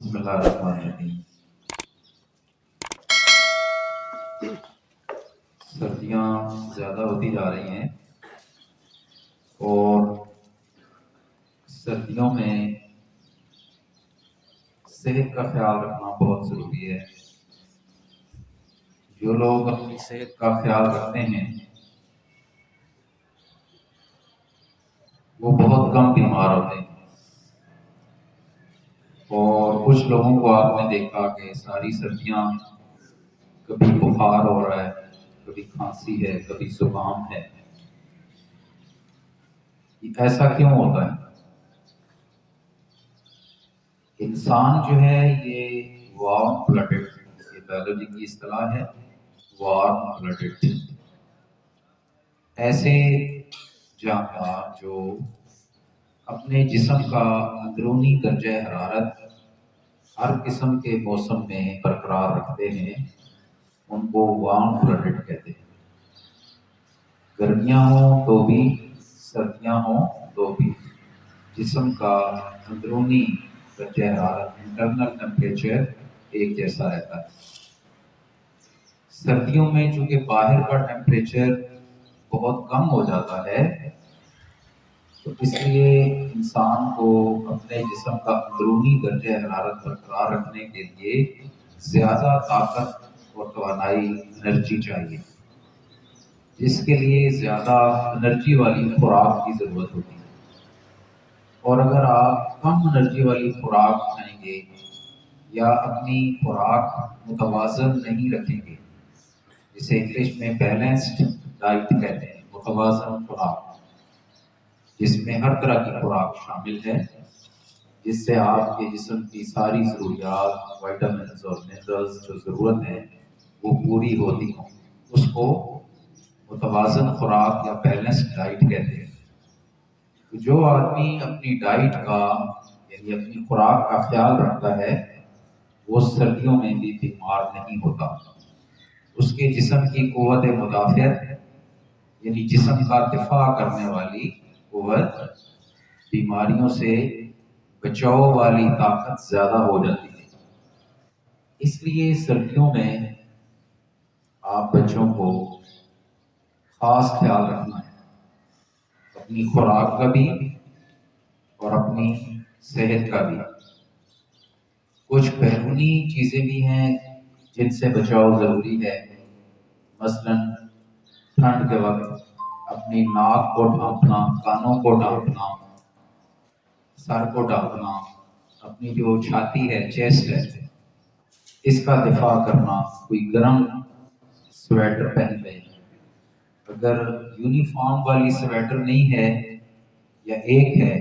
بسم اللہ الرحمن الرحیم۔ سردیاں زیادہ ہوتی جا رہی ہیں اور سردیوں میں صحت کا خیال رکھنا بہت ضروری ہے۔ جو لوگ اپنی صحت کا خیال رکھتے ہیں وہ بہت کم بیمار ہوتے ہیں، اور کچھ لوگوں کو آپ نے دیکھا کہ ساری سردیاں کبھی بخار ہو رہا ہے، کبھی کھانسی ہے، کبھی زکام ہے۔ ایسا کیوں ہوتا ہے؟ انسان جو ہے یہ وارم بلڈڈ، یہ بایولوجی کی اصطلاح ہے، وارم بلڈڈ، ایسے جاندار جو اپنے جسم کا اندرونی درجہ حرارت ہر قسم کے موسم میں برقرار رکھتے ہیں، ان کو وارم بلڈڈ کہتے ہیں۔ گرمیاں ہوں تو بھی، سردیاں ہوں تو بھی جسم کا اندرونی درجہ حرارت، انٹرنل ٹیمپریچر ایک جیسا رہتا ہے۔ سردیوں میں چونکہ باہر کا ٹیمپریچر بہت کم ہو جاتا ہے، تو اس لیے انسان کو اپنے جسم کا اندرونی درجہ حرارت برقرار رکھنے کے لیے زیادہ طاقت اور توانائی، انرجی چاہیے، جس کے لیے زیادہ انرجی والی خوراک کی ضرورت ہوتی ہے۔ اور اگر آپ کم انرجی والی خوراک کھائیں گے یا اپنی خوراک متوازن نہیں رکھیں گے، جسے انگلش میں بیلنسڈ ڈائٹ کہتے ہیں، متوازن خوراک، جس میں ہر طرح کی خوراک شامل ہے، جس سے آپ کے جسم کی ساری ضروریات، وائٹامنز اور منرلز جو ضرورت ہے وہ پوری ہوتی ہوں، اس کو متوازن خوراک یا بیلنسڈ ڈائٹ کہتے ہیں۔ جو آدمی اپنی ڈائٹ کا یعنی اپنی خوراک کا خیال رکھتا ہے وہ سردیوں میں بھی بیمار نہیں ہوتا۔ اس کے جسم کی قوت مدافعت یعنی جسم کا دفاع کرنے والی قوت، بیماریوں سے بچاؤ والی طاقت زیادہ ہو جاتی ہے۔ اس لیے سردیوں میں آپ بچوں کو خاص خیال رکھنا ہے، اپنی خوراک کا بھی اور اپنی صحت کا بھی۔ کچھ بیرونی چیزیں بھی ہیں جن سے بچاؤ ضروری ہے، مثلاً ٹھنڈ کے وقت اپنی ناک کو ڈھانپنا، کانوں کو ڈھانپنا، سر کو ڈھانپنا، اپنی جو چھاتی ہے، چیسٹ ہے، اس کا دفاع کرنا۔ کوئی گرم سویٹر پہن لے، اگر یونیفارم والی سویٹر نہیں ہے یا ایک ہے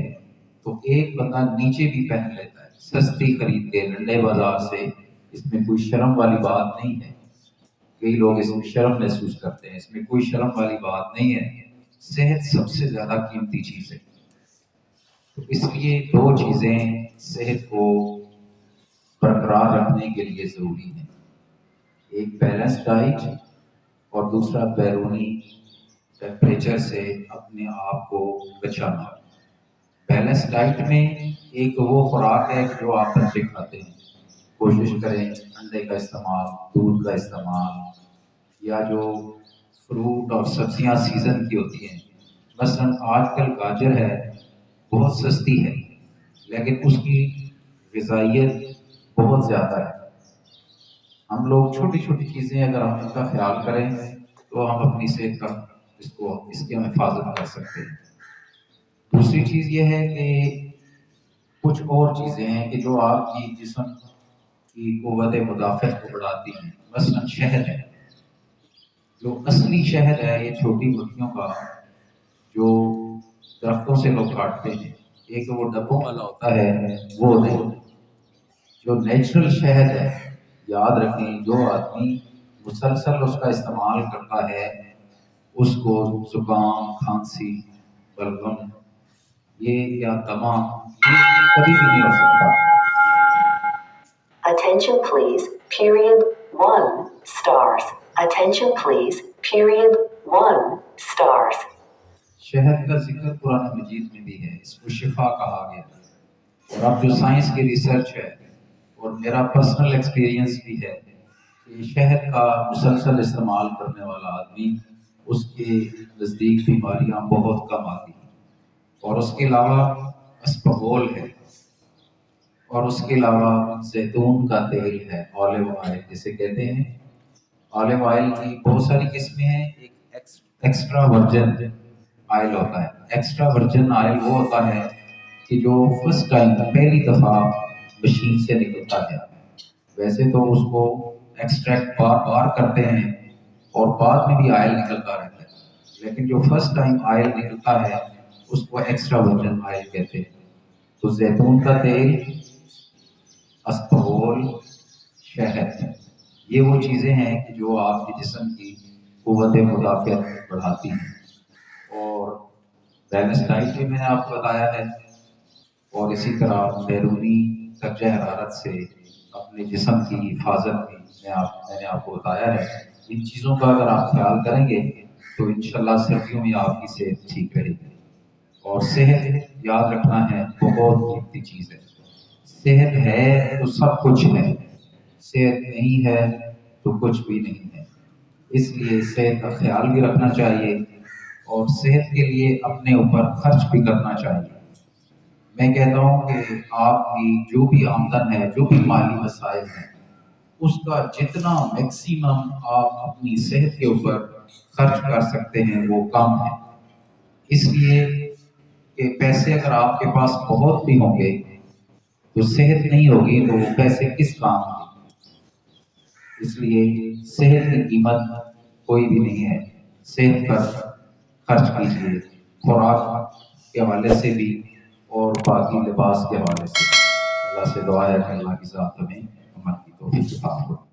تو ایک بندہ نیچے بھی پہن لیتا ہے، سستی خرید کے لنڈے بازار سے۔ اس میں کوئی شرم والی بات نہیں ہے، کئی لوگ اس میں شرم محسوس کرتے ہیں، اس میں کوئی شرم والی بات نہیں ہے۔ صحت سب سے زیادہ قیمتی چیز ہے، تو اس لیے دو چیزیں صحت کو برقرار رکھنے کے لیے ضروری ہیں، ایک بیلنس ڈائٹ اور دوسرا بیرونی ٹیمپریچر سے اپنے آپ کو بچانا۔ بیلنس ڈائٹ میں ایک وہ خوراک ہے جو آپ بچے کھاتے ہیں، کوشش کریں انڈے کا استعمال، دودھ کا استعمال، یا جو فروٹ اور سبزیاں سیزن کی ہوتی ہیں۔ مثلاً آج کل گاجر ہے، بہت سستی ہے لیکن اس کی غذائیت بہت زیادہ ہے۔ ہم لوگ چھوٹی چھوٹی چیزیں اگر ہم ان کا خیال کریں تو ہم اپنی صحت کا اس کی ہم حفاظت کر سکتے ہیں۔ دوسری چیز یہ ہے کہ کچھ اور چیزیں ہیں کہ جو آپ کی جسم کی قوت مدافعت کو بڑھاتی ہیں، مثلاً شہد ہے، جو اصلی شہد ہے یہ چھوٹی مکھیوں کا جو درختوں سے لوگ کاٹتے ہیں، ایک وہ ڈبوں والا ہوتا ہے وہ نہیں، جو نیچرل شہد ہے، یاد رکھیں جو آدمی مسلسل اس کا استعمال کرتا ہے اس کو زکام، کھانسی، بلغم یہ یا دمہ یہ کبھی بھی نہیں ہو سکتا۔ Attention please, period 1 stars. Attention please, period 1 stars. شہد کا ذکر قرآن مجید میں بھی ہے، اس کو شفا کہا گیا ہے، اور اب جو سائنس کی ریسرچ ہے اور میرا پرسنل ایکسپیرینس بھی ہے کہ شہد کا مسلسل استعمال کرنے والا آدمی اس کے نزدیک بیماریاں بہت کم آتی ہیں. اور اس کے علاوہ اسپغول ہے، اور اس کے علاوہ زیتون کا تیل ہے، آلیو آئل جسے کہتے ہیں. آلیو آئل کی بہت ساری قسمیں ہیں. ایک ایکسٹرا ورجن آئل ہوتا ہے. ایکسٹرا ورجن آئل وہ ہوتا ہے کہ جو فرسٹ ٹائم پہلی دفعہ مشین سے نکلتا ہے. ویسے تو اس کو ایکسٹریکٹ بار بار کرتے ہیں اور بعد میں بھی آئل نکلتا رہتا ہے، لیکن جو فرسٹ ٹائم آئل نکلتا ہے اس کو ایکسٹرا ورجن آئل کہتے ہیں. تو زیتون کا تیل، اسپغول، شہد، یہ وہ چیزیں ہیں کہ جو آپ کے جسم کی قوت مدافعت بڑھاتی ہیں. اور بیلنس ڈائٹ بھی میں نے آپ کو بتایا ہے، اور اسی طرح بیرونی درجہ حرارت سے اپنے جسم کی حفاظت بھی میں نے آپ کو بتایا ہے. ان چیزوں کا اگر آپ خیال کریں گے تو انشاءاللہ سردیوں میں آپ کی صحت ٹھیک رہے گی. اور صحت یاد رکھنا ہے بہت قیمتی چیز ہے. صحت ہے تو سب کچھ ہے، صحت نہیں ہے تو کچھ بھی نہیں ہے. اس لیے صحت کا خیال بھی رکھنا چاہیے اور صحت کے لیے اپنے اوپر خرچ بھی کرنا چاہیے. میں کہتا ہوں کہ آپ کی جو بھی آمدن ہے، جو بھی مالی وسائل ہیں، اس کا جتنا میکسیمم آپ اپنی صحت کے اوپر خرچ کر سکتے ہیں وہ کم ہے. اس لیے کہ پیسے اگر آپ کے پاس بہت بھی ہوں گے تو صحت نہیں ہوگی تو وہ پیسے کس کام کے. اس لیے صحت کی قیمت کوئی بھی نہیں ہے. صحت پر خرچ کیجیے، خوراک کے حوالے سے بھی اور باقی لباس کے حوالے سے. اللہ سے دعا ہے کہ اللہ کی ذات ہمیں عمل کی توفیق عطا فرمائے.